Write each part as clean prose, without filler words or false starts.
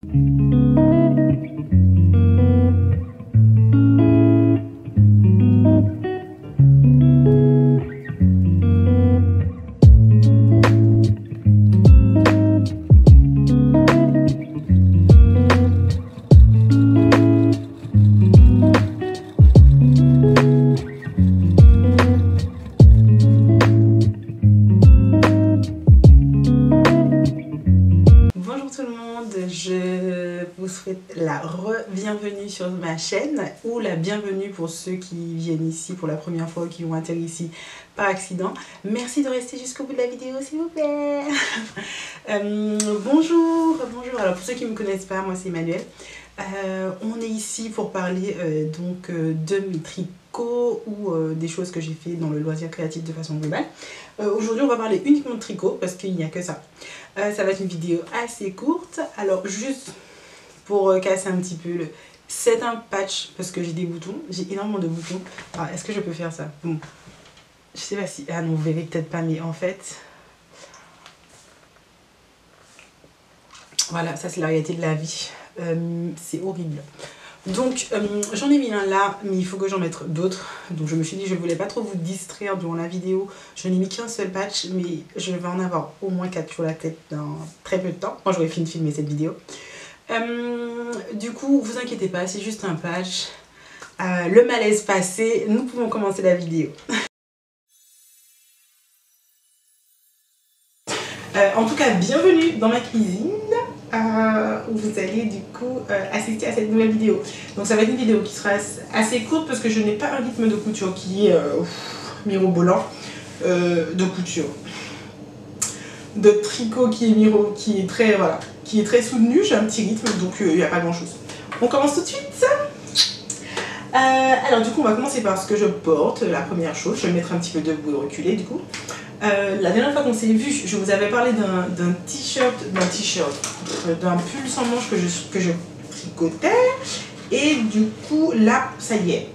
Bonjour tout le monde, je vous souhaite la bienvenue sur ma chaîne ou la bienvenue pour ceux qui viennent ici pour la première fois ou qui vont atterrir ici par accident. Merci de rester jusqu'au bout de la vidéo s'il vous plaît. Bonjour. Alors pour ceux qui ne me connaissent pas, moi c'est Emmanuelle. On est ici pour parler de mes tricots ou des choses que j'ai fait dans le loisir créatif de façon globale. Aujourd'hui on va parler uniquement de tricot parce qu'il n'y a que ça. Ça va être une vidéo assez courte. Alors juste pour casser un petit peu c'est un patch parce que j'ai des boutons, j'ai énormément de boutons. Alors est-ce que je peux faire ça? Bon, je sais pas si... Ah non, vous verrez peut-être pas, mais en fait... Voilà, ça c'est la réalité de la vie. C'est horrible. Donc j'en ai mis un là, mais il faut que j'en mette d'autres. Donc je me suis dit je ne voulais pas trop vous distraire durant la vidéo. Je n'ai mis qu'un seul patch, mais je vais en avoir au moins 4 sur la tête dans très peu de temps, quand j'aurai fini de filmer cette vidéo. Du coup, vous inquiétez pas, c'est juste un patch. Le malaise passé, nous pouvons commencer la vidéo. En tout cas, bienvenue dans ma cuisine. Où vous allez du coup assister à cette nouvelle vidéo. Donc ça va être une vidéo qui sera assez courte parce que je n'ai pas un rythme de couture qui est mirobolant, de couture, de tricot qui est très soutenu. J'ai un petit rythme, donc il n'y a pas grand chose. On commence tout de suite. Alors du coup on va commencer par ce que je porte. La première chose, je vais me mettre un petit peu debout et reculer du coup. La dernière fois qu'on s'est vu, je vous avais parlé d'un t-shirt, d'un pull sans manche que je tricotais. Et du coup, là, ça y est.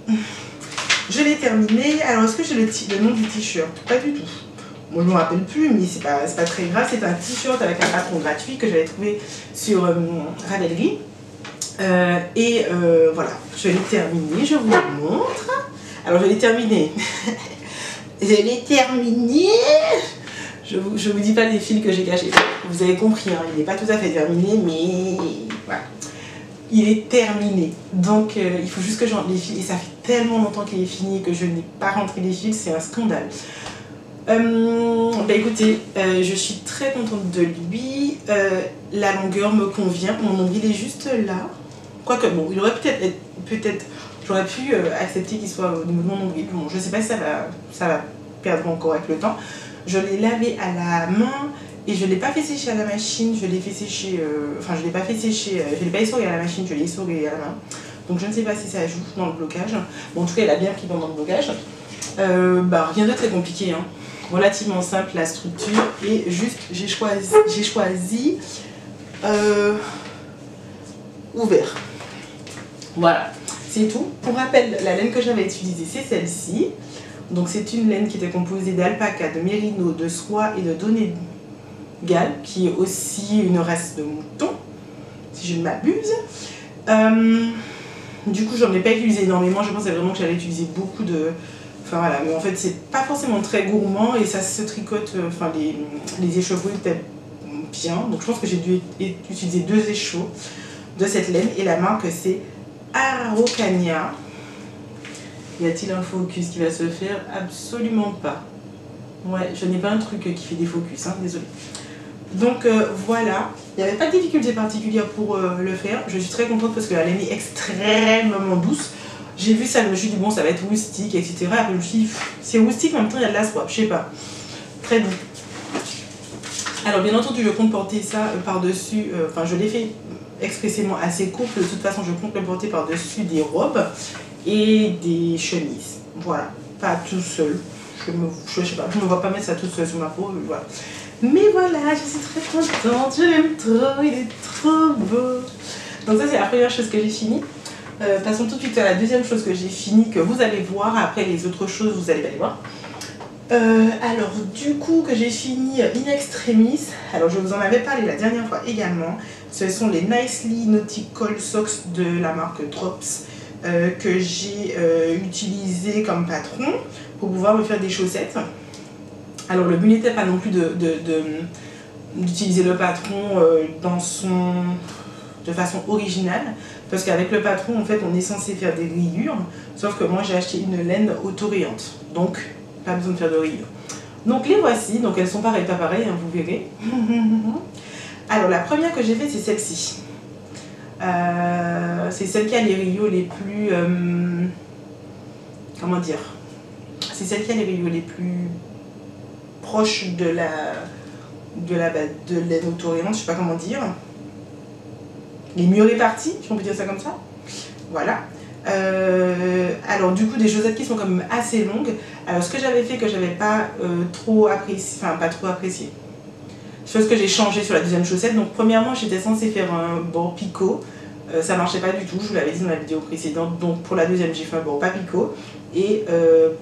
Je l'ai terminé. Alors, est-ce que j'ai le nom du t-shirt? Pas du tout. Moi, je ne me rappelle plus, mais c'est pas très grave. C'est un t-shirt avec un patron gratuit que j'avais trouvé sur Ravelry. Voilà, je l'ai terminé. Je vous le montre. Alors, je l'ai terminé. Je l'ai terminé. Je vous dis pas les fils que j'ai cachés. Vous avez compris, hein, il n'est pas tout à fait terminé, mais voilà. Il est terminé. Donc il faut juste que je rentre les fils. Et ça fait tellement longtemps qu'il est fini que je n'ai pas rentré les fils. C'est un scandale. Bah écoutez, je suis très contente de lui. La longueur me convient. Mon nombril est juste là. Quoique bon, il aurait peut-être j'aurais pu accepter qu'il soit au niveau de mon nombril. Bon, je sais pas si ça va perdre encore avec le temps. Je l'ai lavé à la main et je ne l'ai pas fait sécher à la machine. Je l'ai fait sécher, je l'ai pas fait sécher, je l'ai pas essoré à la machine, je l'ai essoré à la main. Donc je ne sais pas si ça joue dans le blocage. Bon, en tout cas, elle a bien pris pendant le blocage. Rien de très compliqué, hein. Relativement simple la structure et juste j'ai choisi ouvert. Voilà. C'est tout. Pour rappel, la laine que j'avais utilisée, c'est celle-ci. Donc c'est une laine qui était composée d'alpaca, de mérino, de soie et de donégal, qui est aussi une race de mouton, si je ne m'abuse. Du coup, j'en ai pas utilisé énormément. Je pensais vraiment que j'allais utiliser beaucoup de... Enfin voilà, mais en fait, c'est pas forcément très gourmand et ça se tricote... les écheveaux étaient bien. Donc je pense que j'ai dû utiliser 2 écheveaux de cette laine et la marque c'est Araucania. Y a-t-il un focus qui va se faire? Absolument pas. Ouais, je n'ai pas un truc qui fait des focus, hein, désolé. Donc voilà, il n'y avait pas de difficulté particulière pour le faire. Je suis très contente parce que la laine est extrêmement douce. J'ai vu ça, je me suis dit bon, ça va être rustique, etc. Après je me suis dit, c'est rustique, mais en même temps il y a de la soie, je sais pas. Très doux. Alors bien entendu, je compte porter ça par-dessus, je l'ai fait expressément assez court. De toute façon, je compte le porter par-dessus des robes et des chemises. Voilà, pas tout seul. Je sais pas, je ne me vois pas mettre ça tout seul sur ma peau, voilà. Mais voilà, je suis très contente, je l'aime trop, il est trop beau. Donc ça c'est la première chose que j'ai fini. Passons tout de suite à la deuxième chose que j'ai fini, que vous allez voir. Après les autres choses, vous allez les voir. Alors du coup que j'ai fini in extremis. Alors je vous en avais parlé la dernière fois également. Ce sont les Nicely Nautical Socks de la marque Drops que j'ai utilisé comme patron pour pouvoir me faire des chaussettes. Alors le but n'était pas non plus d'utiliser le patron de façon originale, parce qu'avec le patron en fait on est censé faire des rayures, sauf que moi j'ai acheté une laine auto-rayante, donc pas besoin de faire de rayures. Donc les voici, donc elles sont pareilles, pas pareilles, hein, vous verrez. Alors la première que j'ai faite c'est celle-ci. C'est celle qui a les rayures les plus... comment dire? C'est celle qui a les rayures les plus proches de laine auto-rayante, je sais pas comment dire. Les mieux réparties, si on peut dire ça comme ça. Voilà. Alors du coup des chaussettes qui sont quand même assez longues. Alors ce que j'avais fait que j'avais pas trop apprécié, enfin pas trop apprécié, chose que j'ai changé sur la deuxième chaussette. Donc premièrement j'étais censée faire un bord picot, ça marchait pas du tout, je vous l'avais dit dans la vidéo précédente. Donc pour la deuxième j'ai fait un bord pas picot, et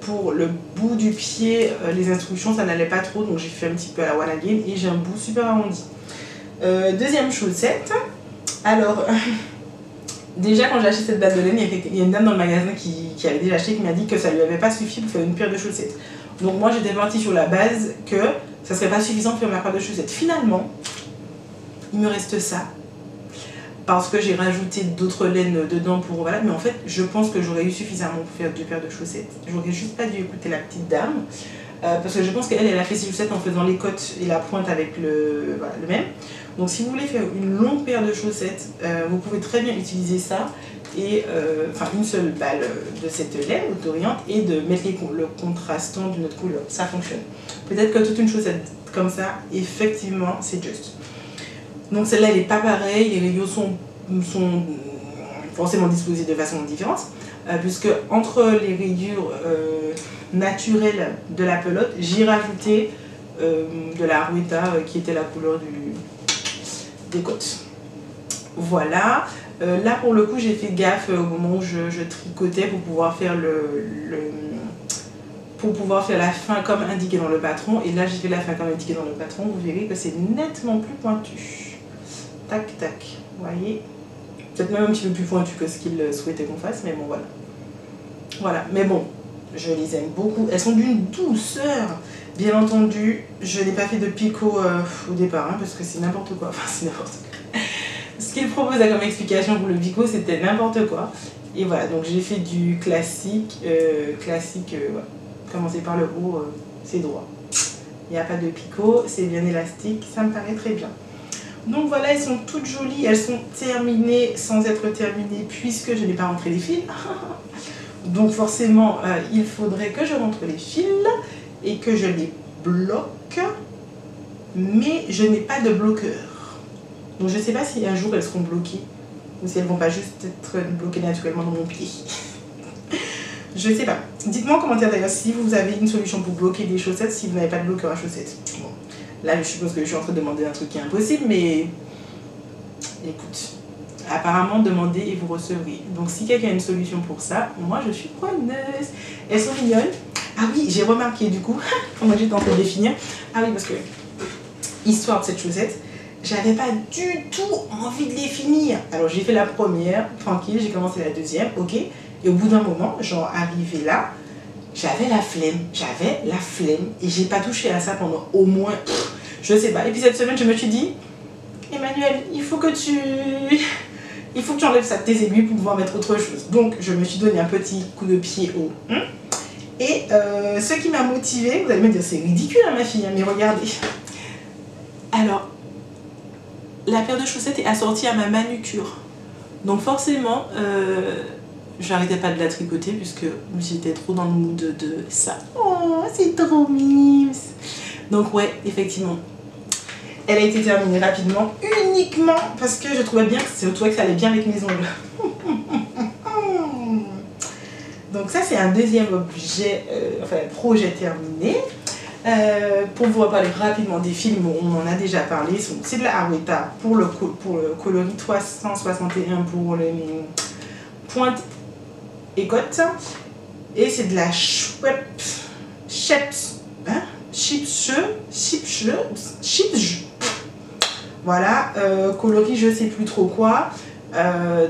pour le bout du pied les instructions ça n'allait pas trop, donc j'ai fait un petit peu à la one again et j'ai un bout super arrondi. Deuxième chaussette, alors déjà quand j'ai acheté cette balle de laine, il y a une dame dans le magasin qui avait déjà acheté, qui m'a dit que ça lui avait pas suffi pour faire une paire de chaussettes. Donc moi j'étais partie sur la base que ça serait pas suffisant pour faire ma paire de chaussettes. Finalement il me reste ça, parce que j'ai rajouté d'autres laines dedans pour voilà, mais en fait je pense que j'aurais eu suffisamment pour faire 2 paires de chaussettes. J'aurais juste pas dû écouter la petite dame, parce que je pense qu'elle a fait ses chaussettes en faisant les côtes et la pointe avec le même. Donc si vous voulez faire une longue paire de chaussettes, vous pouvez très bien utiliser ça, et enfin une seule balle de cette laine auto-rayante et de mettre le contrastant d'une autre couleur, ça fonctionne. Peut-être que toute une chaussette comme ça, effectivement c'est juste. Donc celle-là elle n'est pas pareille, les rayures sont forcément disposées de façon différente, puisque entre les rayures naturelles de la pelote, j'ai rajouté de la Arwetta qui était la couleur des côtes. Voilà. Là pour le coup j'ai fait gaffe au moment où je tricotais pour pouvoir faire la fin comme indiqué dans le patron, et là j'ai fait la fin comme indiqué dans le patron. Vous verrez que c'est nettement plus pointu. Tac tac, vous voyez, peut-être même un petit peu plus pointu que ce qu'il souhaitait qu'on fasse, mais bon voilà. Voilà, mais bon, je les aime beaucoup, elles sont d'une douceur. Bien entendu, je n'ai pas fait de picot au départ, hein, parce que c'est n'importe quoi, enfin c'est n'importe quoi. Ce qu'il proposait comme explication pour le picot, c'était n'importe quoi. Et voilà, donc j'ai fait du classique, voilà. Commencer par le haut, c'est droit. Il n'y a pas de picot, c'est bien élastique, ça me paraît très bien. Donc voilà, elles sont toutes jolies, elles sont terminées sans être terminées puisque je n'ai pas rentré les fils. Donc forcément, il faudrait que je rentre les fils et que je les bloque, mais je n'ai pas de bloqueur. Donc je ne sais pas si un jour elles seront bloquées ou si elles ne vont pas juste être bloquées naturellement dans mon pied. Je ne sais pas. Dites-moi en commentaire d'ailleurs si vous avez une solution pour bloquer des chaussettes, si vous n'avez pas de bloqueur à chaussettes. Bon. Là, je suppose que je suis en train de demander un truc qui est impossible, mais écoute, apparemment, demandez et vous recevrez. Donc, si quelqu'un a une solution pour ça, moi, je suis preneuse. Elles sont mignonnes. Ah oui, j'ai remarqué du coup, pendant que j'étais en train de les finir. Ah oui, parce que, histoire de cette chaussette, j'avais pas du tout envie de les finir. Alors, j'ai fait la première, tranquille, j'ai commencé la deuxième, ok. Et au bout d'un moment, genre, arrivé là, j'avais la flemme et j'ai pas touché à ça pendant au moins, je sais pas. Et puis cette semaine, je me suis dit, Emmanuel, il faut que tu enlèves ça de tes aiguilles pour pouvoir mettre autre chose. Donc, je me suis donné un petit coup de pied au... Et ce qui m'a motivée, vous allez me dire, c'est ridicule, hein, ma fille, hein, mais regardez. Alors, la paire de chaussettes est assortie à ma manucure. Donc forcément... j'arrêtais pas de la tricoter puisque j'étais trop dans le mood de ça. Oh, c'est trop mignon. Donc ouais, effectivement, elle a été terminée rapidement, uniquement parce que je trouvais bien que ça allait bien avec mes ongles. Donc ça c'est un deuxième objet, enfin projet terminé. Pour vous reparler rapidement des films, on en a déjà parlé. C'est de la Arwetta pour le coloris 361 pour les pointes et côte, et c'est de la Voilà, coloris je sais plus trop quoi.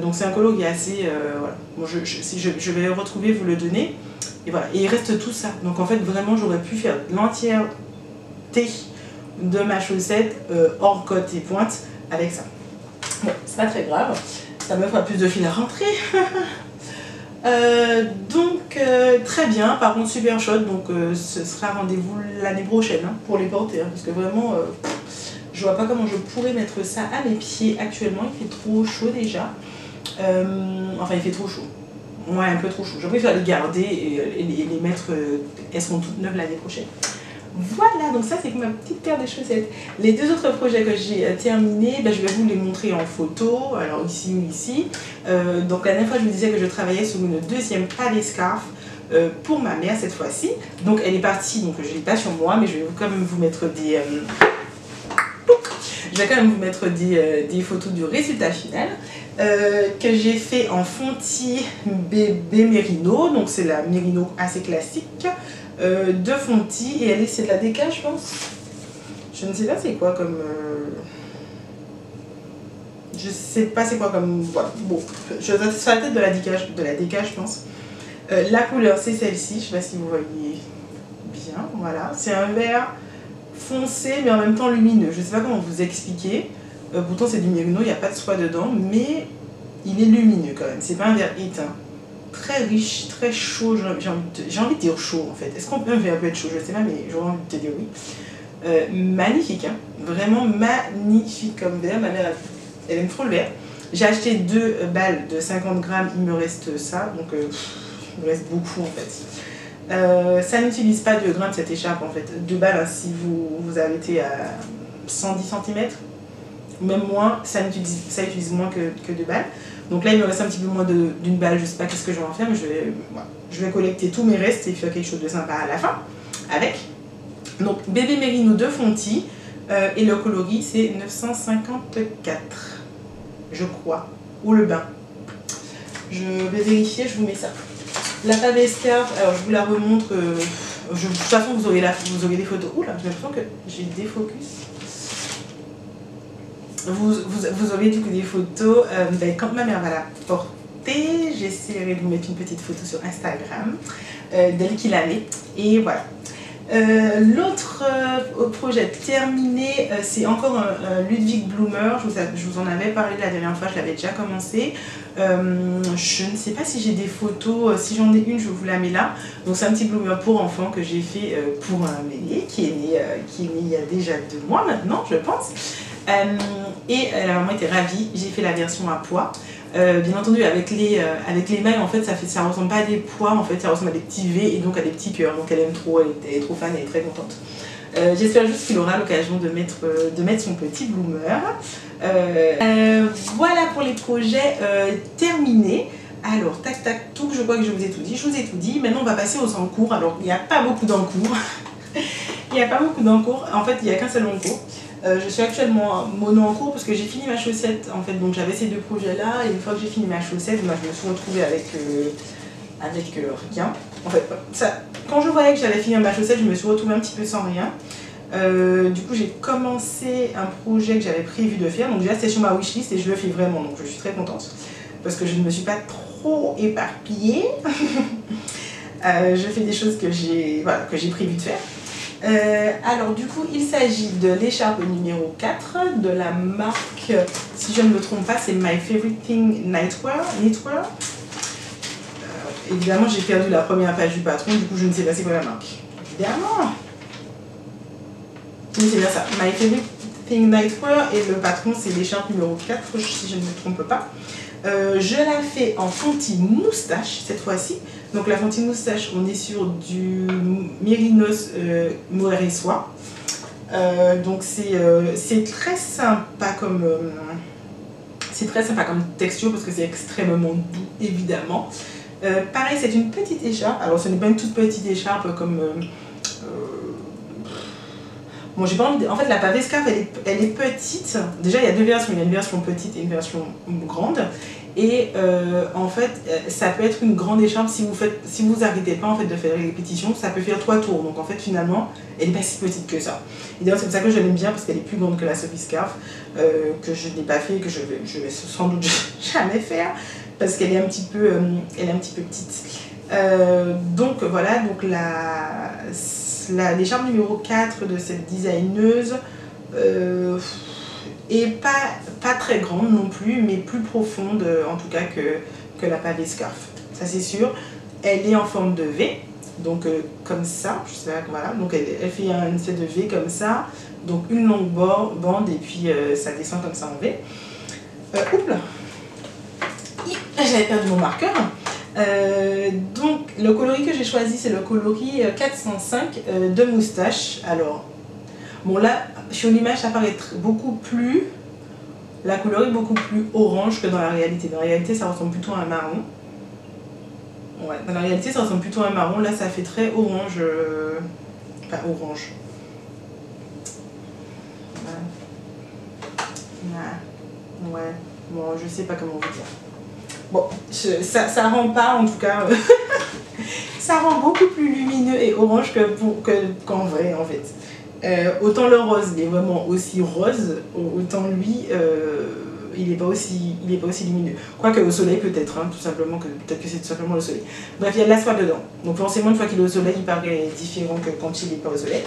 Donc c'est un colo qui est assez... voilà. Bon, si je vais le retrouver, vous le donner. Et voilà, et il reste tout ça. Donc en fait vraiment j'aurais pu faire l'entièreté de ma chaussette hors côte et pointe avec ça. Bon, c'est pas très grave, ça me fera plus de fil à rentrer. Donc très bien, par contre super chaude, donc ce sera rendez-vous l'année prochaine hein, pour les porter, hein, parce que vraiment je vois pas comment je pourrais mettre ça à mes pieds actuellement, il fait trop chaud déjà, enfin il fait trop chaud, ouais un peu trop chaud, je préfère les garder et les mettre, elles seront toutes neuves l'année prochaine. Voilà, donc ça c'est ma petite paire de chaussettes. Les deux autres projets que j'ai terminés, ben, je vais vous les montrer en photo, alors ici ou ici. Donc la dernière fois je vous disais que je travaillais sur une deuxième palet scarf pour ma mère cette fois-ci. Donc elle est partie, donc je ne l'ai pas sur moi, mais je vais quand même vous mettre des... des photos du résultat final que j'ai fait en fontis bébé mérino, donc c'est la mérino assez classique. De fontis et c'est de la déca je pense, je ne sais pas c'est quoi comme je sais pas c'est quoi comme voilà. Bon, sur la tête de la déca je pense. La couleur c'est celle-ci, je sais pas si vous voyez bien, voilà, c'est un vert foncé mais en même temps lumineux, je sais pas comment vous expliquer, pourtant c'est du mérino, il n'y a pas de soie dedans mais il est lumineux quand même, c'est pas un vert éteint. Très riche, très chaud, j'ai envie de dire chaud en fait. Est-ce qu'un verre peut être chaud? Je sais pas, mais j'aurais envie de te dire oui. Magnifique, hein? Vraiment magnifique comme verre. Ma mère, elle aime trop le verre. J'ai acheté 2 balles de 50 grammes, il me reste ça, donc il me reste beaucoup en fait. Ça n'utilise pas de grains de cette écharpe en fait. 2 balles, hein, si vous avez été à 110 cm, même moins, ça utilise moins que 2 balles. Donc là il me reste un petit peu moins d'une balle, je sais pas qu'est-ce que je vais en faire, mais je vais collecter tous mes restes et faire quelque chose de sympa à la fin avec. Donc bébé mérino de fontis et le coloris c'est 954 je crois, ou le bain. Je vais vérifier, je vous mets ça. La pavé scarf, alors je vous la remontre, de toute façon vous aurez des photos. Oula, j'ai l'impression que j'ai des focus. Vous aurez du coup des photos, quand ma mère va la porter, j'essaierai de vous mettre une petite photo sur Instagram d'elle qui l'avait, et voilà. L'autre projet terminé, c'est encore un Ludwig Blumer, je vous en avais parlé la dernière fois, je l'avais déjà commencé. Je ne sais pas si j'ai des photos, si j'en ai une je vous la mets là. Donc c'est un petit Blumer pour enfants que j'ai fait pour un bébé qui est né il y a déjà 2 mois maintenant je pense. Et la maman était ravie, j'ai fait la version à pois. Bien entendu avec les mailles en fait ça ressemble pas à des pois en fait, ça ressemble à des petits V et donc à des petits cœurs, donc elle aime trop, elle est trop fan, elle est très contente. J'espère juste qu'il aura l'occasion de mettre son petit Blumer. Voilà pour les projets terminés. Alors tac tac tout, je crois que je vous ai tout dit, maintenant on va passer aux encours. Alors il n'y a pas beaucoup d'encours. Il n'y a pas beaucoup d'encours, en fait il n'y a qu'un seul encours. Je suis actuellement mono en cours parce que j'ai fini ma chaussette en fait, donc j'avais ces 2 projets là et une fois que j'ai fini ma chaussette, moi, je me suis retrouvée avec rien. En fait, quand je voyais que j'allais finir ma chaussette, je me suis retrouvée un petit peu sans rien. Du coup j'ai commencé un projet que j'avais prévu de faire, donc déjà c'était sur ma wishlist et je le fais vraiment, donc je suis très contente parce que je ne me suis pas trop éparpillée. Je fais des choses que j'ai prévu de faire. Alors du coup il s'agit de l'écharpe numéro 4 de la marque, si je ne me trompe pas, c'est My Favorite Thing Knitwear. Évidemment j'ai perdu la première page du patron, du coup je ne sais pas c'est quoi la marque. Évidemment. Mais c'est bien ça, My Favorite Thing Knitwear et le patron c'est l'écharpe numéro 4 si je ne me trompe pas. Je la fais en fontis moustache cette fois-ci. Donc la fontis moustache, on est sur du mérinos mohair et soie. Donc c'est très sympa comme texture parce que c'est extrêmement doux évidemment. Pareil, c'est une petite écharpe. Alors ce n'est pas une toute petite écharpe comme Bon, j'ai pas envie de... En fait, la pavé scarf, elle est petite. Déjà, il y a deux versions. Il y a une version petite et une version grande. Et en fait, ça peut être une grande écharpe si vous arrêtez pas en fait de faire les répétitions, ça peut faire 3 tours. Donc en fait, finalement, elle n'est pas si petite que ça. Et d'ailleurs, c'est pour ça que je l'aime bien parce qu'elle est plus grande que la Sophie Scarf, que je n'ai pas fait et que je vais sans doute jamais faire parce qu'elle est un petit peu, petite. Donc voilà, donc l'écharpe numéro 4 de cette designeuse et pas très grande non plus, mais plus profonde en tout cas que la pavé scarf, ça c'est sûr. Elle est en forme de V, donc comme ça, je sais pas, voilà, donc elle fait une espèce de V comme ça, donc une longue bande et puis ça descend comme ça en V. Oups là, j'avais perdu mon marqueur. Donc le coloris que j'ai choisi c'est le coloris 405 de moustache. Alors bon là sur l'image ça paraît beaucoup plus, la couleur est beaucoup plus orange que dans la réalité. Dans la réalité ça ressemble plutôt à un marron. Ouais, dans la réalité ça ressemble plutôt à un marron, là ça fait très orange, enfin orange. Ouais, bon je sais pas comment vous dire. Bon, ça rend pas, en tout cas, ça rend beaucoup plus lumineux et orange qu'en vrai, en fait. Autant le rose, il est vraiment aussi rose, autant lui, il n'est pas aussi lumineux. Quoique au soleil, peut-être, hein, tout simplement, peut-être que c'est tout simplement le soleil. Bref, il y a de la soie dedans. Donc forcément, une fois qu'il est au soleil, il paraît différent que quand il n'est pas au soleil.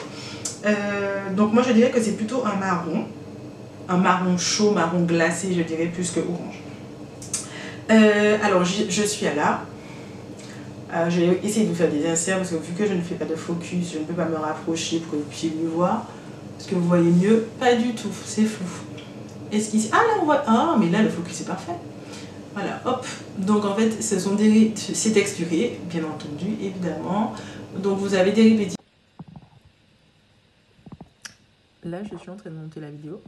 Donc moi, je dirais que c'est plutôt un marron chaud, marron glacé, je dirais, plus que orange. Alors je suis à là. Je vais essayer de vous faire des inserts parce que vu que je ne fais pas de focus, je ne peux pas me rapprocher pour que vous puissiez mieux voir. Est-ce que vous voyez mieux? Pas du tout, c'est flou. Est-ce qu'ici... Ah là on voit... Ah mais là le focus est parfait. Voilà, hop. Donc en fait c'est texturé, bien entendu, évidemment. Donc vous avez des répétitions. Là je suis en train de monter la vidéo.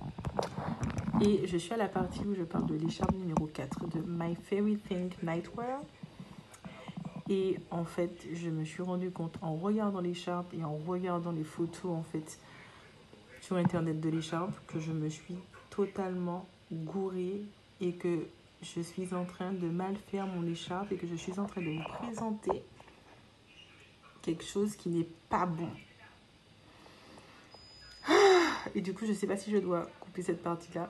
Et je suis à la partie où je parle de l'écharpe numéro 4 de My Fairy Thing Nightwear. Et en fait, je me suis rendu compte en regardant l'écharpe et en regardant les photos en fait sur internet de l'écharpe que je me suis totalement gourée et que je suis en train de mal faire mon écharpe et que je suis en train de vous présenter quelque chose qui n'est pas bon. Et du coup, je ne sais pas si je dois couper cette partie-là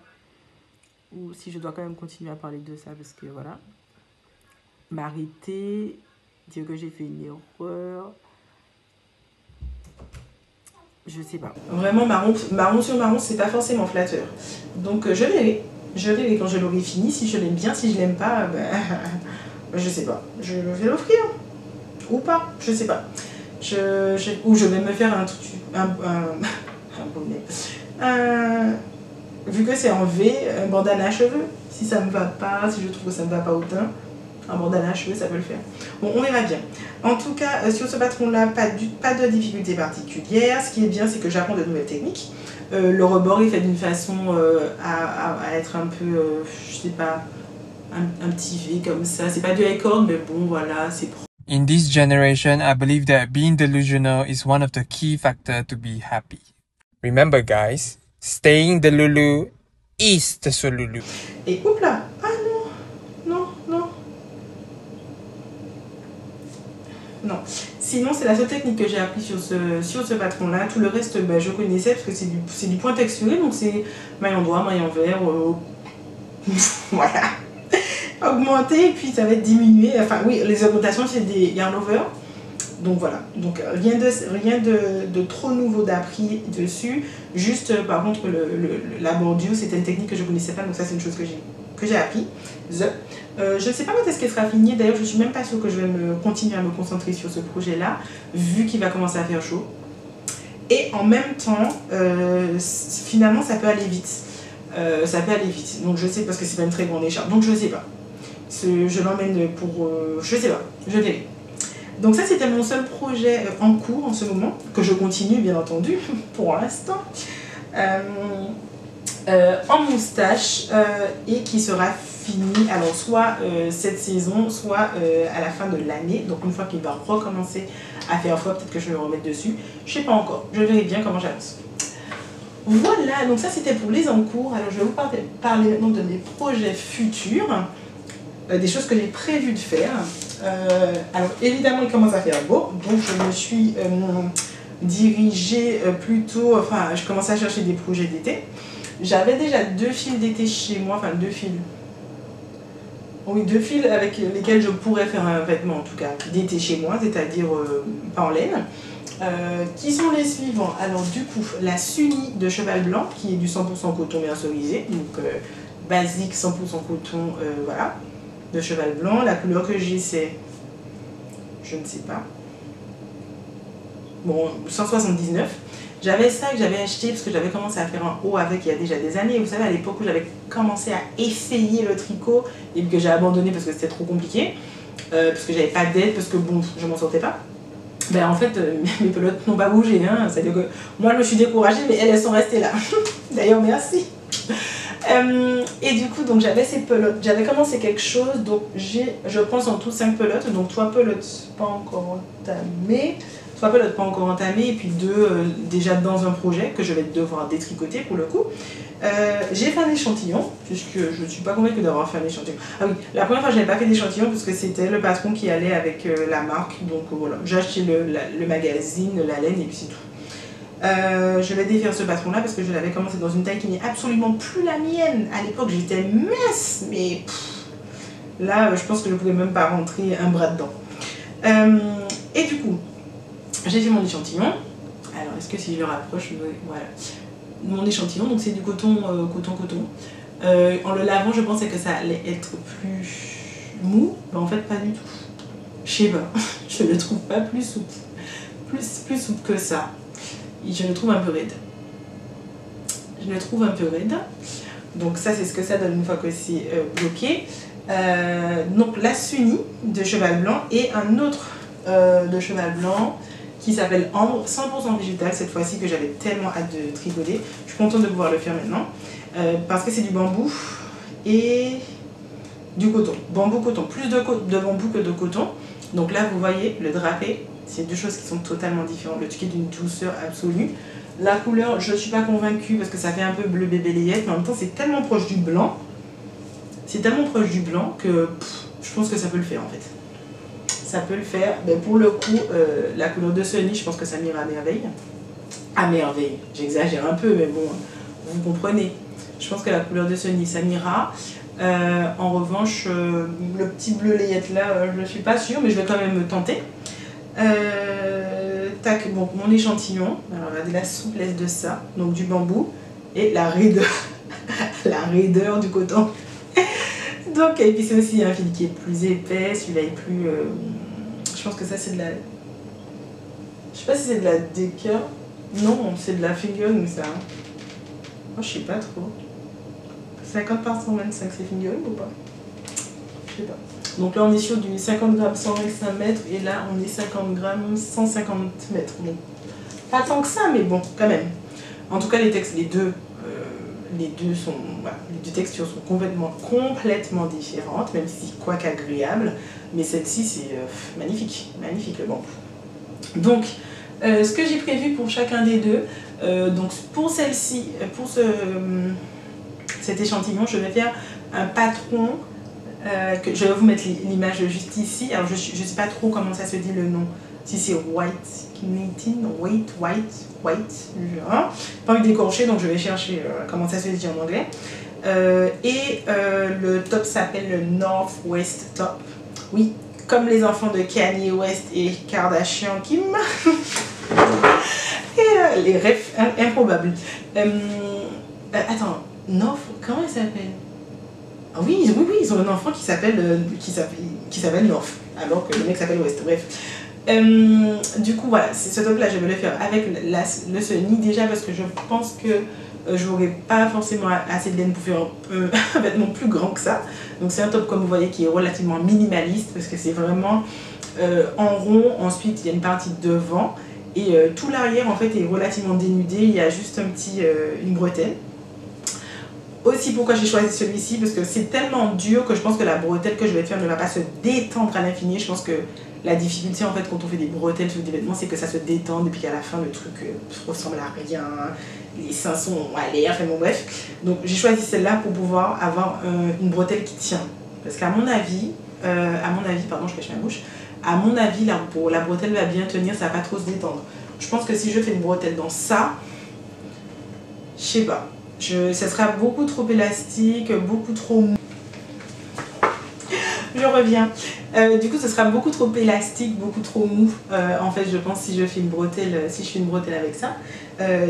ou si je dois quand même continuer à parler de ça parce que voilà, m'arrêter, dire que j'ai fait une erreur, je sais pas. Vraiment marron sur marron, c'est pas forcément flatteur. Donc je verrai quand je l'aurai fini, si je l'aime bien, si je l'aime pas, ben, je sais pas, je vais l'offrir ou pas, je sais pas. Ou je vais me faire un bonnet. Vu que c'est en V, un bandana à cheveux, si ça me va pas, si je trouve que ça me va pas au teint, un bandana à cheveux, ça peut le faire. Bon, on verra bien. En tout cas, sur ce patron-là, pas de difficulté particulière. Ce qui est bien, c'est que j'apprends de nouvelles techniques. Le rebord est fait d'une façon à être un peu, je sais pas, un petit V comme ça. C'est pas du high cord, mais bon, voilà, c'est pro. In this generation, I believe that being delusional is one of the key factors to be happy. Remember guys, staying delulu is the solulu. Et oups là, ah non. Sinon, c'est la seule technique que j'ai appris sur ce patron-là. Tout le reste, ben, je connaissais parce que c'est du point texturé, donc c'est maille en doigt, maille en vert, voilà. Augmenter, et puis ça va être diminué. Enfin oui, les augmentations, c'est des yarn over. Donc voilà, donc rien de trop nouveau d'appris dessus. Juste par contre la bordure, c'était une technique que je ne connaissais pas, donc ça c'est une chose que j'ai appris. Je ne sais pas quand est-ce qu'elle sera finie, d'ailleurs je ne suis même pas sûre que je vais continuer à me concentrer sur ce projet là, vu qu'il va commencer à faire chaud. Et en même temps, finalement ça peut aller vite. Donc je sais, parce que c'est pas une très grande écharpe, donc je sais pas. Je l'emmène pour... je sais pas, je verrai. Donc ça c'était mon seul projet en cours en ce moment, que je continue bien entendu pour l'instant, en moustache et qui sera fini, alors soit cette saison, soit à la fin de l'année, donc une fois qu'il va recommencer à faire froid, peut-être que je vais me remettre dessus, je sais pas encore, je verrai bien comment j'avance. Voilà, donc ça c'était pour les en cours. Alors je vais vous parler maintenant de mes projets futurs, des choses que j'ai prévu de faire. Alors évidemment il commence à faire beau, donc je me suis dirigée plutôt, enfin je commençais à chercher des projets d'été. J'avais déjà 2 fils d'été chez moi, enfin 2 fils. Oui, 2 fils avec lesquels je pourrais faire un vêtement en tout cas d'été chez moi, c'est-à-dire pas en laine. Qui sont les suivants? Alors du coup, la Sunny de cheval blanc qui est du 100% coton mercerisé, donc basique 100% coton, voilà, de cheval blanc. La couleur que j'ai c'est, je ne sais pas, bon 179. J'avais ça que j'avais acheté parce que j'avais commencé à faire un haut avec il y a déjà des années. Vous savez à l'époque où j'avais commencé à essayer le tricot et que j'ai abandonné parce que c'était trop compliqué, parce que j'avais pas d'aide, parce que bon, je m'en sortais pas. Ben en fait, mes pelotes n'ont pas bougé, hein. C'est-à-dire que moi je me suis découragée, mais elles sont restées là. D'ailleurs, merci. Et du coup, donc j'avais ces pelotes. J'avais commencé quelque chose, donc j'ai, je pense en tout 5 pelotes, donc 3 pelotes pas encore entamées, 3 pelotes pas encore entamées, et puis 2 déjà dans un projet que je vais devoir détricoter pour le coup. J'ai fait un échantillon, puisque je ne suis pas convaincue d'avoir fait un échantillon. Ah oui, la première fois je n'avais pas fait d'échantillon parce que c'était le patron qui allait avec la marque, donc voilà, j'ai acheté le magazine, la laine et puis c'est tout. Je vais défaire ce patron là parce que je l'avais commencé dans une taille qui n'est absolument plus la mienne. À l'époque j'étais mince, mais là je pense que je ne pouvais même pas rentrer un bras dedans. Et du coup, j'ai fait mon échantillon. Alors est-ce que si je le rapproche, voilà. Mon échantillon, donc c'est du coton, coton. En le lavant, je pensais que ça allait être plus mou, mais en fait pas du tout. Je sais pas, je le trouve pas plus souple, plus souple que ça. Et je le trouve un peu raide. Donc ça c'est ce que ça donne une fois que c'est bloqué. Donc la Sunny de cheval blanc et un autre de cheval blanc qui s'appelle Ambre, 100% végétal cette fois-ci, que j'avais tellement hâte de tricoter. Je suis contente de pouvoir le faire maintenant parce que c'est du bambou et du coton. Bambou, coton, plus de bambou que de coton. Donc là vous voyez le drapé, c'est 2 choses qui sont totalement différentes. Le truc est d'une douceur absolue. La couleur, je ne suis pas convaincue parce que ça fait un peu bleu bébé layette, mais en même temps c'est tellement proche du blanc. C'est tellement proche du blanc que je pense que ça peut le faire en fait. Ça peut le faire. Mais pour le coup, la couleur de Sunny, je pense que ça m'ira à merveille. À merveille, j'exagère un peu, mais bon, vous comprenez. Je pense que la couleur de Sunny, ça m'ira. En revanche, le petit bleu layette là, je ne suis pas sûre, mais je vais quand même me tenter. Tac, bon, mon échantillon. Alors, regardez la souplesse de ça, donc du bambou, et la raideur, la raideur du coton. Donc, et puis c'est aussi un fil qui est plus épais, celui-là est plus... je pense que ça c'est de la... Je sais pas si c'est de la Decker. Non, c'est de la fingering ça. Moi je sais pas trop. 50 par 125 c'est fingering ou pas? Je sais pas. Donc là on est sur du 50 grammes 125 mètres et là on est 50 grammes 150 mètres. Bon, pas tant que ça mais bon quand même. En tout cas les textes, les deux sont, voilà, les 2 textures sont complètement différentes, même si quoique agréable, mais celle-ci c'est magnifique le bambou. Donc ce que j'ai prévu pour chacun des deux, donc pour celle-ci, pour cet échantillon, je vais faire un patron, que je vais vous mettre l'image juste ici. Alors je sais pas trop comment ça se dit le nom, si c'est white knitting, white, hein. Pas envie d'écorcher, donc je vais chercher comment ça se dit en anglais. Le top s'appelle le Northwest Top. Oui, comme les enfants de Kanye West et Kardashian Kim. Et les refs improbables. Attends, North, comment il s'appelle? Ah oui, ils ont un enfant qui s'appelle North, alors que le mec s'appelle West, bref. Du coup voilà, ce top là je vais le faire avec le Sunny déjà parce que je pense que j'aurai pas forcément assez de laine pour faire un vêtement plus grand que ça. Donc c'est un top comme vous voyez qui est relativement minimaliste parce que c'est vraiment en rond. Ensuite il y a une partie devant et tout l'arrière en fait est relativement dénudé, il y a juste une bretelle. Aussi pourquoi j'ai choisi celui-ci, parce que c'est tellement dur que je pense que la bretelle que je vais faire ne va pas se détendre à l'infini. Je pense que la difficulté en fait quand on fait des bretelles sur des vêtements, c'est que ça se détende et puis qu'à la fin le truc ressemble à rien les seins sont à l'air, enfin bon bref. Donc j'ai choisi celle-là pour pouvoir avoir une bretelle qui tient. Parce qu'à mon avis, pardon, je cache ma bouche, à mon avis, la bretelle va bien tenir, ça va pas trop se détendre. Je pense que si je fais une bretelle dans ça, je sais pas, ça sera beaucoup trop élastique, beaucoup trop mou. Je reviens. Du coup, ce sera beaucoup trop élastique, beaucoup trop mou. En fait, je pense si je fais une bretelle, avec ça.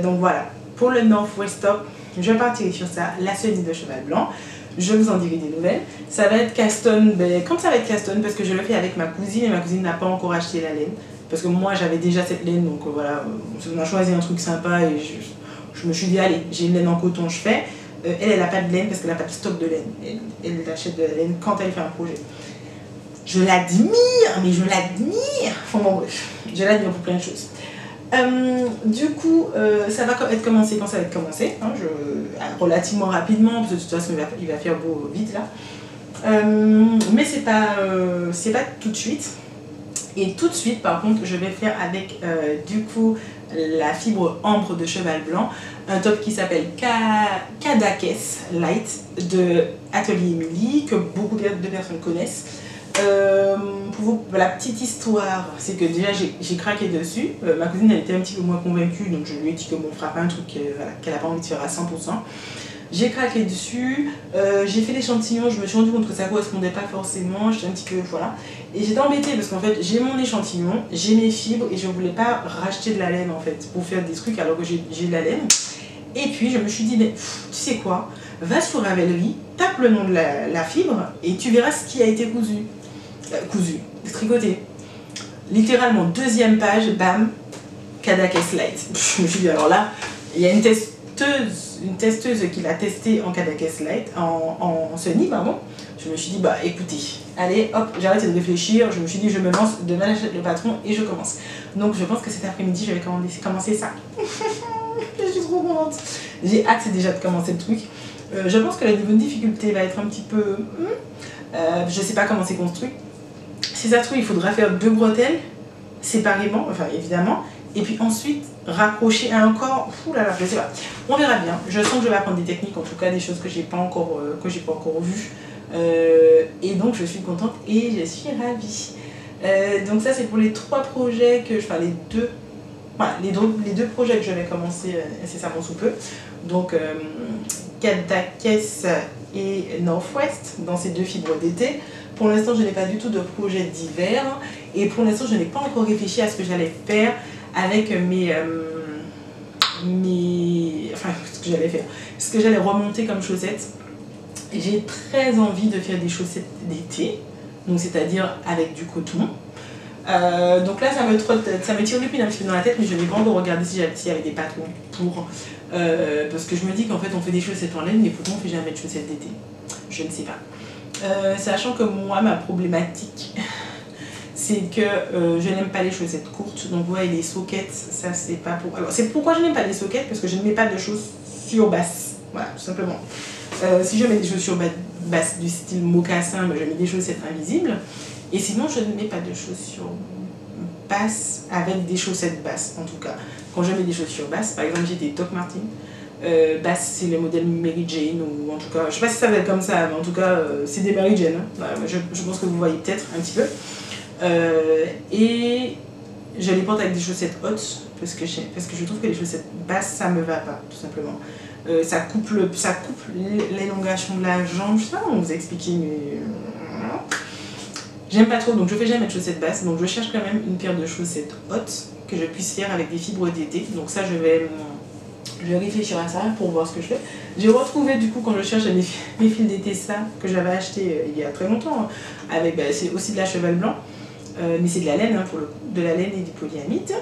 Donc voilà. Pour le Northwest Top, je partirai sur ça, la chenille de cheval blanc. Je vous en dirai des nouvelles. Ça va être Caston. Quand ça va être Caston, parce que je le fais avec ma cousine et ma cousine n'a pas encore acheté la laine. Parce que moi, j'avais déjà cette laine, donc voilà, on a choisi un truc sympa et je me suis dit, allez, j'ai une laine en coton, je fais. Elle n'a pas de laine parce qu'elle n'a pas de stock de laine. Elle achète de la laine quand elle fait un projet. Je l'admire, mais je l'admire. Enfin bon, bref, je l'admire pour plein de choses. Du coup, ça va être commencé quand ça va être commencé, hein, relativement rapidement, parce que de toute façon il va faire beau vite là. Mais c'est pas tout de suite. Et tout de suite, par contre, je vais faire avec du coup la fibre ambre de cheval blanc, un top qui s'appelle Kadakes Light de Atelier Emily, que beaucoup de personnes connaissent. Pour vous, la petite histoire, c'est que déjà j'ai craqué dessus. Ma cousine elle était un petit peu moins convaincue, donc je lui ai dit que bon, on fera pas un truc qu'elle n'a pas envie de faire à 100%. J'ai craqué dessus, j'ai fait l'échantillon, je me suis rendu compte que ça correspondait pas forcément, j'étais un petit peu, voilà. Et j'étais embêtée parce qu'en fait j'ai mon échantillon, j'ai mes fibres et je voulais pas racheter de la laine en fait pour faire des trucs alors que j'ai de la laine. Et puis je me suis dit, mais tu sais quoi, va sur Ravelry, tape le nom de la fibre et tu verras ce qui a été cousu, tricoté. Littéralement, deuxième page, bam, Kadakes Light. Je me suis dit, alors là, il y a une testeuse qui l'a testé en Kadakes Light, en Sunny, pardon. Je me suis dit, bah écoutez, allez, hop, j'arrête de réfléchir. Je me suis dit, je me lance, demain j'achète le patron et je commence. Donc je pense que cet après-midi, je vais commencer ça. Je suis trop contente. J'ai hâte déjà de commencer le truc. Je pense que le niveau de difficulté va être un petit peu... je sais pas comment c'est construit. Si ça se trouve, il faudra faire 2 bretelles séparément, enfin évidemment, et puis ensuite raccrocher à un corps. Ouh là là, je sais pas. On verra bien. Je sens que je vais apprendre des techniques, en tout cas des choses que j'ai pas encore vues. Et donc je suis contente et je suis ravie. Donc ça c'est pour les 3 projets que enfin les deux projets que je vais commencer incessamment sous peu. Donc Kadakes et Northwest dans ces 2 fibres d'été. Pour l'instant, je n'ai pas du tout de projet d'hiver et pour l'instant, je n'ai pas encore réfléchi à ce que j'allais faire avec ce que j'allais faire, ce que j'allais remonter comme chaussettes. J'ai très envie de faire des chaussettes d'été, donc c'est-à-dire avec du coton. Donc là, ça me tire l'épine un petit peu dans la tête, mais je n'ai pas encore regardé s'il y avait des patrons pour. Parce que je me dis qu'en fait, on fait des chaussettes en laine, mais pourquoi on ne fait jamais de chaussettes d'été? Je ne sais pas. Sachant que moi, ma problématique, c'est que je n'aime pas les chaussettes courtes. Donc, ouais, les soquettes, ça, c'est pas pour. Alors, c'est pourquoi je n'aime pas les soquettes, parce que je ne mets pas de chaussures basses. Voilà, tout simplement. Si je mets des chaussures basses du style mocassin, je mets des chaussettes invisibles. Et sinon, je ne mets pas de chaussures basses avec des chaussettes basses, en tout cas. Quand je mets des chaussures basses, par exemple, j'ai des Doc Martens. Basse, c'est le modèle Mary Jane, ou en tout cas, je sais pas si ça va être comme ça, mais en tout cas, c'est des Mary Jane. Hein. Voilà, je pense que vous voyez peut-être un petit peu. Et je les porte avec des chaussettes hautes, parce que je trouve que les chaussettes basses, ça me va pas, tout simplement. Ça coupe l'élongation de la jambe, je sais pas comment vous expliquer, mais j'aime pas trop, donc je fais jamais de chaussettes basses, donc je cherche quand même une paire de chaussettes hautes que je puisse faire avec des fibres d'été. Donc ça, je vais réfléchir à ça pour voir ce que je fais. J'ai retrouvé du coup quand je cherche mes fils d'été ça que j'avais acheté il y a très longtemps, avec c'est aussi de la cheval blanc, mais c'est de la laine hein, pour le coup, de la laine et du polyamide.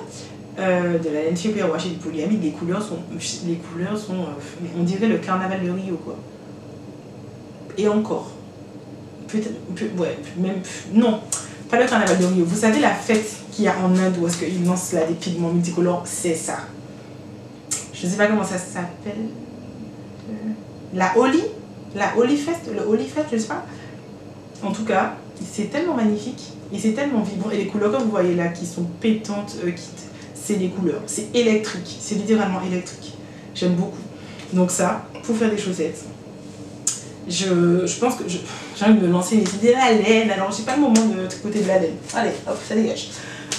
De la laine superwash et du polyamide, les couleurs sont on dirait le carnaval de Rio quoi. Et encore, non, pas le carnaval de Rio. Vous savez la fête qu'il y a en Inde où est-ce qu'ils lancent là des pigments multicolores, c'est ça. Je sais pas comment ça s'appelle. La Holi Fest, le Holi Fest, je sais pas. En tout cas, c'est tellement magnifique et c'est tellement vibrant. Et les couleurs que vous voyez là qui sont pétantes, c'est des couleurs. C'est électrique, c'est littéralement électrique. j'aime beaucoup. Donc ça, pour faire des chaussettes, je pense que j'ai envie de me lancer les idées de la laine. Alors j'ai pas le moment de tricoter de la laine. Allez, hop, ça dégage.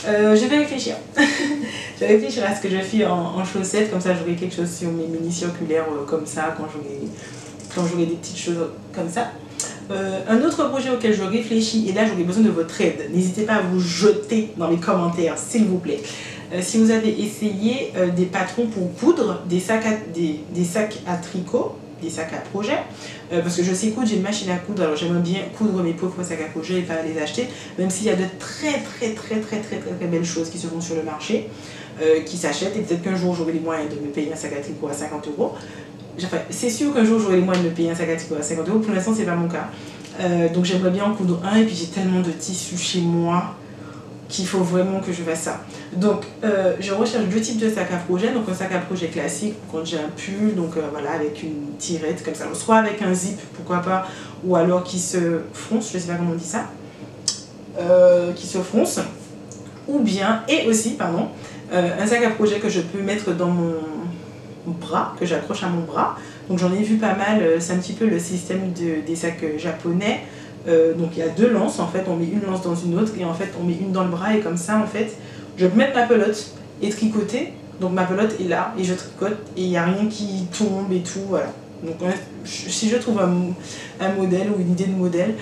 Je vais réfléchir. Je vais réfléchir à ce que je fais en chaussettes, comme ça j'aurai quelque chose sur mes mini circulaires comme ça quand j'aurai des petites choses comme ça. Un autre projet auquel je réfléchis, et là j'aurai besoin de votre aide, n'hésitez pas à vous jeter dans les commentaires s'il vous plaît. Si vous avez essayé des patrons pour coudre, des sacs à tricot, des sacs à projet, parce que je sais coudre, j'ai une machine à coudre, alors j'aimerais bien coudre mes pauvres sacs à projet et pas les acheter, même s'il y a de très belles choses qui se font sur le marché, qui s'achètent, et peut-être qu'un jour j'aurai les moyens de me payer un sac à tricot à 50 €. Enfin, c'est sûr qu'un jour j'aurai les moyens de me payer un sac à tricot à 50 €, pour l'instant c'est pas mon cas. Donc j'aimerais bien en coudre un, et puis j'ai tellement de tissus chez moi qu'il faut vraiment que je fasse ça. Donc je recherche deux types de sacs à projet. Donc un sac à projet classique quand j'ai un pull, donc voilà, avec une tirette comme ça, soit avec un zip, pourquoi pas, ou alors qui se fronce, je sais pas comment on dit ça, qui se fronce, ou bien, et aussi, pardon, un sac à projet que je peux mettre dans mon bras, que j'accroche à mon bras. Donc j'en ai vu pas mal, c'est un petit peu le système des sacs japonais. Donc il y a deux lances en fait, on met une lance dans une autre et en fait on met une dans le bras, et comme ça en fait je peux mettre ma pelote et tricoter. Donc ma pelote est là et je tricote et il n'y a rien qui tombe et tout, voilà. Donc si je trouve un modèle ou une idée de modèle,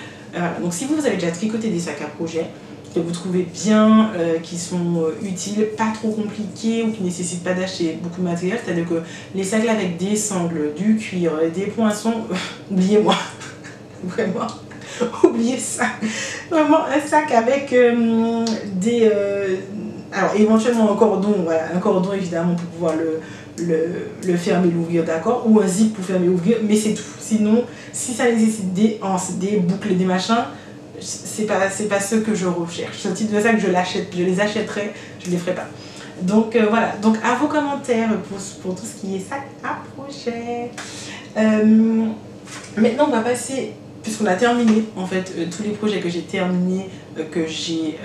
donc si vous avez déjà tricoté des sacs à projet que vous trouvez bien, qui sont utiles, pas trop compliqués ou qui ne nécessitent pas d'acheter beaucoup de matériel, c'est-à-dire que les sacs là avec des sangles, du cuir, des poinçons, oubliez-moi, vraiment. Oubliez ça. Vraiment un sac avec alors éventuellement un cordon, voilà, un cordon évidemment pour pouvoir le fermer, l'ouvrir, d'accord, ou un zip pour fermer, ouvrir, mais c'est tout. Sinon, si ça nécessite des anses, des boucles, des machins, c'est pas ce que je recherche. Ce type de sac, je les achèterai, je les ferai pas. Donc voilà, donc à vos commentaires pour tout ce qui est sac à projet. Maintenant on va passer, puisqu'on a terminé en fait tous les projets que j'ai terminés, que j'ai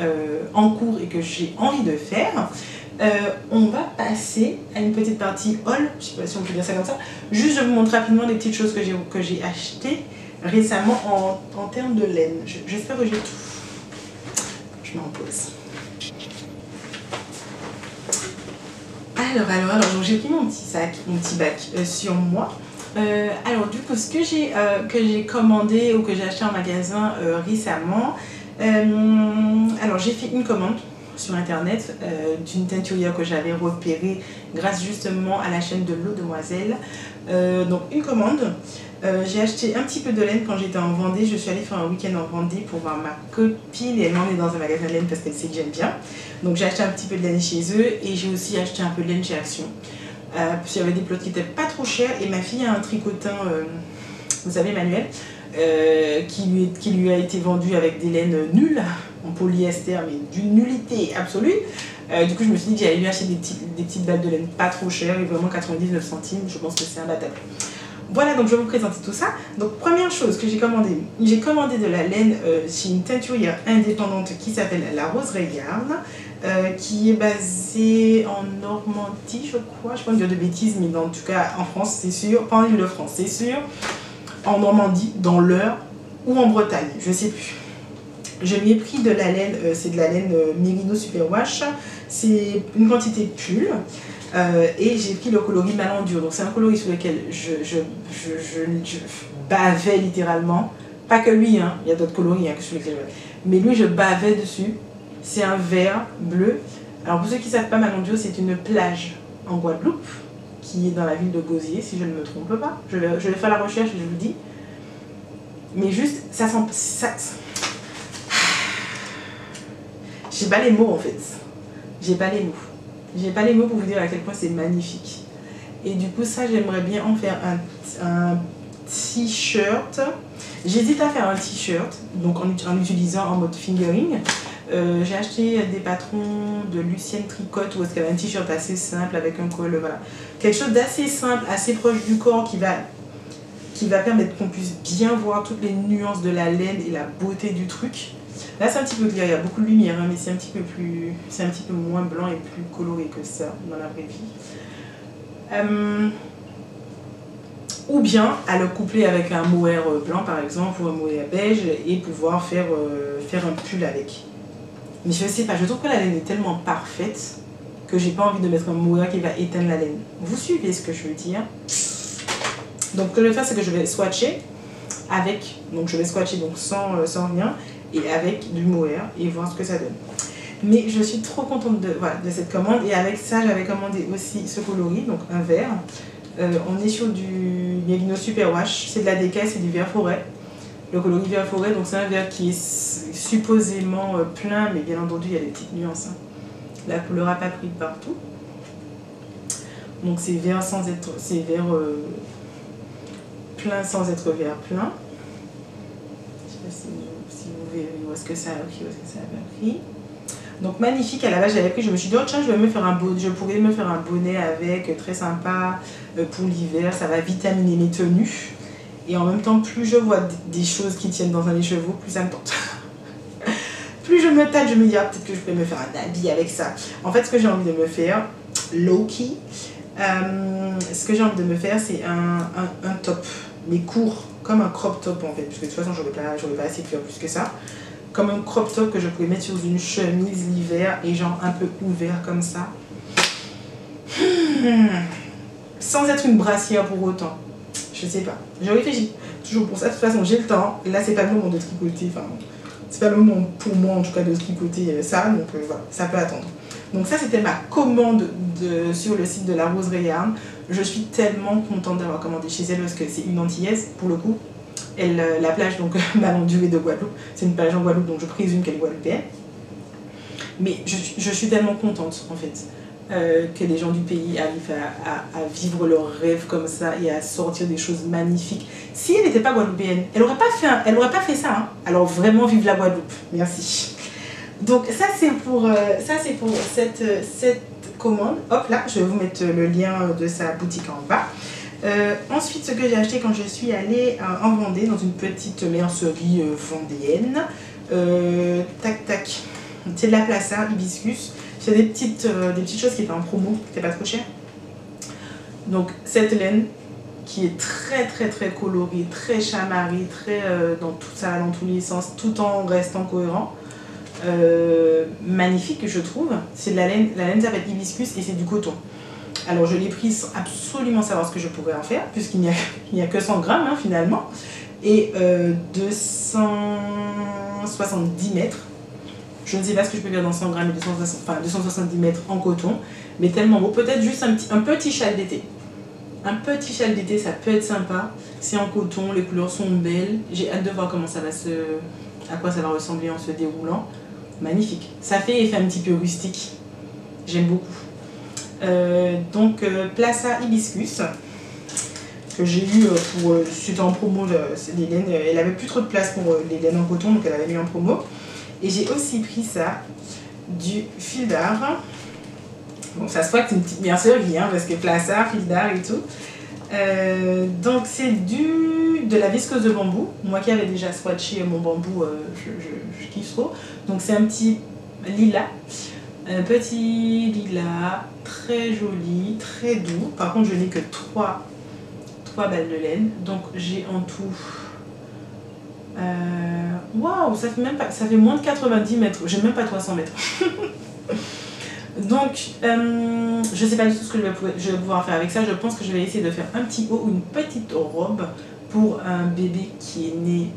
en cours et que j'ai envie de faire, on va passer à une petite partie haul, je sais pas si on peut dire ça comme ça. Juste je vous montre rapidement les petites choses que j'ai achetées récemment en termes de laine. J'espère que j'ai tout. Je m'en pose. Alors, j'ai pris mon petit sac, mon petit bac sur moi. Alors du coup, ce que j'ai commandé ou que j'ai acheté en magasin récemment, alors j'ai fait une commande sur internet d'une teinturière que j'avais repérée grâce justement à la chaîne de l'eau demoiselle. Donc une commande, j'ai acheté un petit peu de laine quand j'étais en Vendée. Je suis allée faire un week-end en Vendée pour voir ma copine et elle m'a emmenée dans un magasin de laine parce qu'elle sait que j'aime bien. Donc j'ai acheté un petit peu de laine chez eux et j'ai aussi acheté un peu de laine chez Action. Puis il y avait des plots qui étaient pas trop chers et ma fille a un tricotin, vous savez, manuel, qui lui a été vendu avec des laines nulles, en polyester, mais d'une nullité absolue. Du coup je me suis dit que j'allais lui acheter des petites balles de laine pas trop chères et vraiment 99 centimes, je pense que c'est imbattable. Voilà, donc je vais vous présenter tout ça. Donc première chose que j'ai commandé de la laine chez une teinturière indépendante qui s'appelle La Rose Regarde, qui est basée en Normandie, je crois, je ne vais pas dire de bêtises, mais en tout cas en France c'est sûr, pas en Ile-de-France c'est sûr, en Normandie, dans l'Eure ou en Bretagne, je ne sais plus. Je lui ai pris de la laine, c'est de la laine Merino Superwash, c'est une quantité de pull. Et j'ai pris le coloris Malandure, donc c'est un coloris sur lequel je bavais littéralement, pas que lui, hein, il y a d'autres coloris hein, sur lesquels mais lui je bavais dessus. C'est un vert bleu. Alors pour ceux qui ne savent pas, Malandure c'est une plage en Guadeloupe qui est dans la ville de Gosier si je ne me trompe pas. Je vais faire la recherche et je vous dis, mais juste ça sent ça. J'ai pas les mots en fait, j'ai pas les mots. J'ai pas les mots pour vous dire à quel point c'est magnifique. Et du coup ça j'aimerais bien en faire un t-shirt. J'hésite à faire un t-shirt, donc en l'utilisant en mode fingering. J'ai acheté des patrons de Lucienne Tricotte où est-ce qu'elle a un t-shirt assez simple avec un col, voilà. Quelque chose d'assez simple, assez proche du corps qui va permettre qu'on puisse bien voir toutes les nuances de la laine et la beauté du truc. Là c'est un petit peu clair, il y a beaucoup de lumière hein, mais c'est un petit peu moins blanc et plus coloré que ça dans la vraie vie. ou bien à le coupler avec un mohair blanc par exemple ou un mohair beige et pouvoir faire un pull avec. Mais je sais pas, je trouve que la laine est tellement parfaite que j'ai pas envie de mettre un mohair qui va éteindre la laine. Vous suivez ce que je veux dire? Donc ce que je vais faire, c'est que je vais swatcher avec, donc je vais swatcher donc sans rien et avec du mohair et voir ce que ça donne. Mais je suis trop contente de cette commande, et avec ça j'avais commandé aussi ce coloris, donc un vert. On est sur du Merino Super Wash, c'est de la DK, c'est du vert forêt. Le coloris vert forêt, donc c'est un vert qui est supposément plein, mais bien entendu il y a des petites nuances. Hein. La couleur n'a pas pris de partout. Donc c'est vert sans être, c'est vert plein sans être vert plein. Je ne sais pas si vous verrez où est-ce que ça a pris, où est-ce que ça a pris. Donc magnifique, à la base j'avais pris, je me suis dit oh tiens je vais me faire un bonnet, je pourrais me faire un bonnet avec, très sympa pour l'hiver, ça va vitaminer mes tenues. Et en même temps plus je vois des choses qui tiennent dans un écheveau, plus ça me tente. Plus je me tâte, je me dis ah, peut-être que je pourrais me faire un habit avec ça. En fait ce que j'ai envie de me faire, low-key, ce que j'ai envie de me faire c'est un top, mais court, comme un crop top en fait, parce que de toute façon j'aurais pas assez de faire plus que ça. Comme un crop top que je pourrais mettre sur une chemise l'hiver et genre un peu ouvert comme ça. Sans être une brassière pour autant. Je sais pas. Je réfléchis toujours pour ça. De toute façon, j'ai le temps. Et là, c'est pas le moment de tricoter. Enfin, c'est pas le moment pour moi en tout cas de tricoter ça. Donc voilà, ça peut attendre. Donc ça, c'était ma commande sur le site de la Roseraie Yarn. Je suis tellement contente d'avoir commandé chez elle parce que c'est une Antillaise pour le coup. La plage, donc ma longue durée de Guadeloupe, c'est une plage en Guadeloupe, donc je présume qu'elle est guadeloupéenne. Mais je suis tellement contente en fait que les gens du pays arrivent à vivre leurs rêves comme ça et à sortir des choses magnifiques. Si elle n'était pas guadeloupéenne, elle n'aurait pas fait ça. Hein. Alors vraiment vive la Guadeloupe, merci. Donc ça c'est pour cette commande. Hop là, je vais vous mettre le lien de sa boutique en bas. Ensuite, ce que j'ai acheté quand je suis allée en Vendée, dans une petite mercerie vendéenne, tac tac, c'est de la Plaça Hibiscus. C'est des petites choses qui étaient en promo, qui n'étaient pas trop chères. Donc cette laine qui est très très très colorée, très chamarrée, très dans tout ça, dans tous les sens, tout en restant cohérent. Magnifique je trouve. C'est de la laine s'appelle Hibiscus et c'est du coton. Alors je l'ai pris sans absolument savoir ce que je pourrais en faire, puisqu'il n'y a que 100 grammes hein, finalement, et 270 mètres. Je ne sais pas ce que je peux faire dans 100 grammes et 270 mètres en coton, mais tellement beau. Peut-être juste un petit châle d'été. Un petit châle d'été, ça peut être sympa. C'est en coton, les couleurs sont belles. J'ai hâte de voir comment ça va à quoi ça va ressembler en se déroulant. Magnifique. Ça fait effet un petit peu rustique. J'aime beaucoup. Donc Plaça Hibiscus que j'ai eu pour c'était en promo les laines, elle avait plus trop de place pour les laines en coton donc elle avait mis en promo, et j'ai aussi pris ça du fil d'art. Bon ça se voit que c'est une petite mercerie hein, parce que Plaça, fil d'art et tout. Donc c'est de la viscose de bambou. Moi qui avais déjà swatché mon bambou, je kiffe trop. Donc c'est un petit lilas. Un petit lilas, très joli, très doux. Par contre, je n'ai que 3 balles de laine. Donc, j'ai en tout... Waouh, ça fait moins de 90 mètres. J'ai même pas 300 mètres. Donc, je sais pas du tout ce que je vais pouvoir faire avec ça. Je pense que je vais essayer de faire un petit haut ou une petite robe pour un bébé qui est né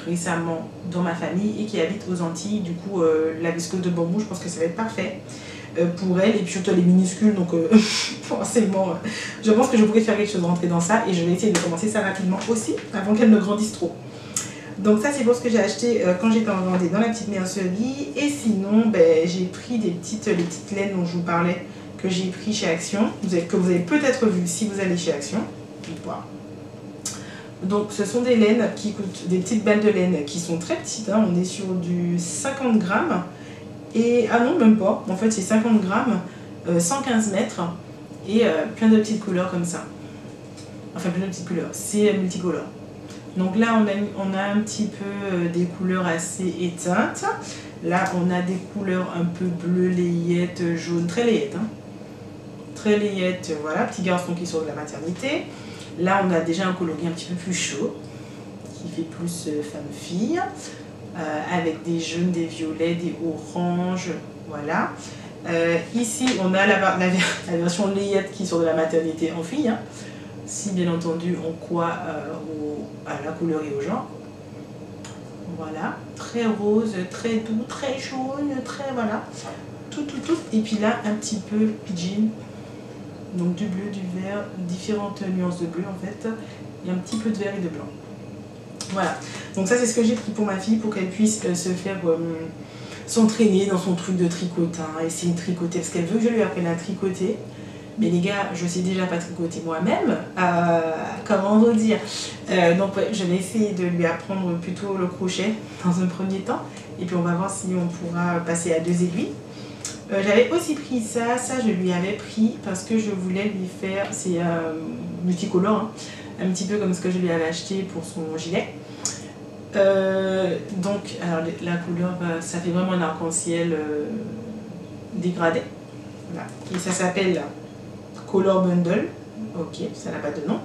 récemment dans ma famille et qui habite aux Antilles. Du coup, la viscose de bambou, je pense que ça va être parfait pour elle. Et puis surtout, elle est minuscule, donc forcément, je pense que je pourrais faire quelque chose, rentrer dans ça. Et je vais essayer de commencer ça rapidement aussi, avant qu'elle ne grandisse trop. Donc ça, c'est pour ce que j'ai acheté quand j'étais en Vendée dans la petite mercerie. Et sinon, ben, j'ai pris les petites laines dont je vous parlais, que j'ai pris chez Action, que vous avez peut-être vu si vous allez chez Action. Voilà. Donc ce sont des laines qui coûtent, des petites balles de laine qui sont très petites, hein. On est sur du 50 grammes, et ah non même pas, en fait c'est 50 grammes, 115 mètres, et plein de petites couleurs comme ça. Enfin plein de petites couleurs, c'est multicolore. Donc là on a un petit peu des couleurs assez éteintes, là on a des couleurs un peu bleu, layette, jaune, très layette, hein. Très layette, voilà, petit garçon qui sort de la maternité. Là, on a déjà un coloris un petit peu plus chaud, qui fait plus femme-fille, avec des jaunes, des violets, des oranges, voilà. Ici, on a la version layette qui sort de la maternité en fille, hein. Si bien entendu on croit à la couleur et au genre. Voilà, très rose, très doux, très jaune, très voilà, tout. Et puis là, un petit peu pigeon, donc du bleu, du vert, différentes nuances de bleu en fait, et un petit peu de vert et de blanc. Voilà, donc ça c'est ce que j'ai pris pour ma fille pour qu'elle puisse se faire s'entraîner dans son truc de tricotin, essayer de tricoter, parce qu'elle veut que je lui apprenne à tricoter. Mais les gars, je sais déjà pas tricoter moi-même, comment vous dire, donc ouais, je vais essayer de lui apprendre plutôt le crochet dans un premier temps, et puis on va voir si on pourra passer à 2 aiguilles. J'avais aussi pris ça je lui avais pris parce que je voulais lui faire, c'est multicolore, hein, un petit peu comme ce que je lui avais acheté pour son gilet. Donc, alors la couleur, ça fait vraiment un arc-en-ciel dégradé, voilà. Et ça s'appelle Color Bundle, ok, ça n'a pas de nom.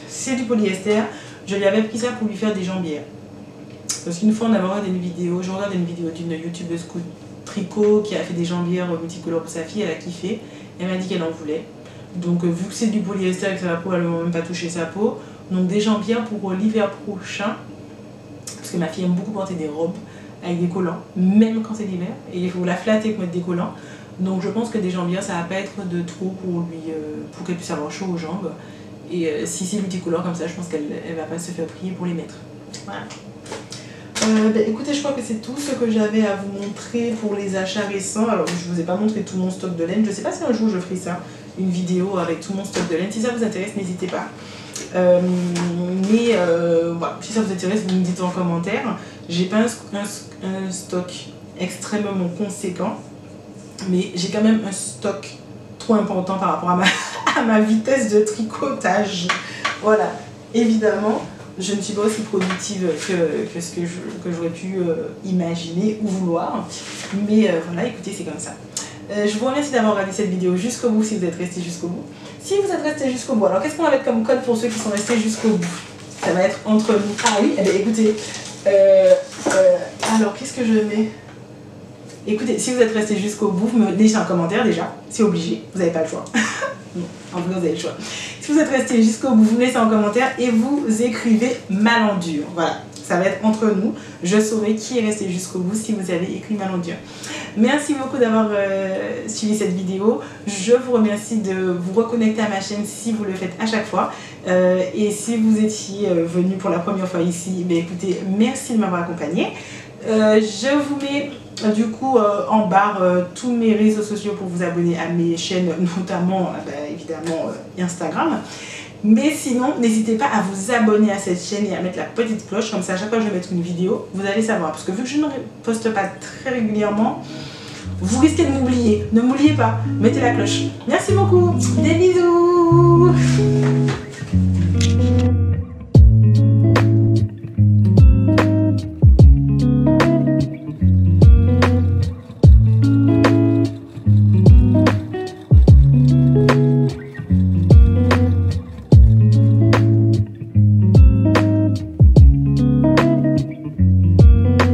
C'est du polyester. Je lui avais pris ça pour lui faire des jambières. Parce qu'une fois on avait regardé une vidéo, je regardais une vidéo d'une youtubeuse tricot qui a fait des jambières multicolores pour sa fille, elle a kiffé, elle m'a dit qu'elle en voulait. Donc vu que c'est du polyester et que sa peau, elle ne va même pas toucher sa peau, donc des jambières pour l'hiver prochain, parce que ma fille aime beaucoup porter des robes avec des collants, même quand c'est l'hiver, et il faut la flatter pour mettre des collants. Donc je pense que des jambières ça va pas être de trop pour qu'elle puisse avoir chaud aux jambes. Et si c'est multicolore comme ça, je pense qu'elle va pas se faire prier pour les mettre. Voilà. Écoutez, je crois que c'est tout ce que j'avais à vous montrer pour les achats récents. Alors je vous ai pas montré tout mon stock de laine. Je sais pas si un jour je ferai ça, une vidéo avec tout mon stock de laine. Si ça vous intéresse, n'hésitez pas. Voilà, si ça vous intéresse, vous me dites en commentaire. J'ai pas un stock extrêmement conséquent, mais j'ai quand même un stock trop important par rapport à ma vitesse de tricotage. Voilà, évidemment, je ne suis pas aussi productive que ce que j'aurais pu imaginer ou vouloir. Mais voilà, écoutez, c'est comme ça. Je vous remercie d'avoir regardé cette vidéo jusqu'au bout si vous êtes resté jusqu'au bout. Si vous êtes resté jusqu'au bout, alors qu'est-ce qu'on va mettre comme code pour ceux qui sont restés jusqu'au bout? Ça va être entre nous. Ah oui, eh bien, écoutez, alors qu'est-ce que je mets? Écoutez, si vous êtes resté jusqu'au bout, vous me laissez un commentaire déjà, c'est obligé, vous n'avez pas le choix. Non, en vrai, vous avez le choix. Si vous êtes resté jusqu'au bout, vous me laissez un commentaire et vous écrivez Malandure. Voilà, ça va être entre nous. Je saurai qui est resté jusqu'au bout si vous avez écrit Malandure. Merci beaucoup d'avoir suivi cette vidéo. Je vous remercie de vous reconnecter à ma chaîne si vous le faites à chaque fois. Et si vous étiez venu pour la première fois ici, écoutez, merci de m'avoir accompagné. Je vous mets du coup en barre tous mes réseaux sociaux pour vous abonner à mes chaînes, notamment évidemment Instagram. Mais sinon, n'hésitez pas à vous abonner à cette chaîne et à mettre la petite cloche, comme ça à chaque fois que je vais mettre une vidéo, vous allez savoir. Parce que vu que je ne poste pas très régulièrement, vous risquez de m'oublier. Ne m'oubliez pas, mettez la cloche. Merci beaucoup, des bisous.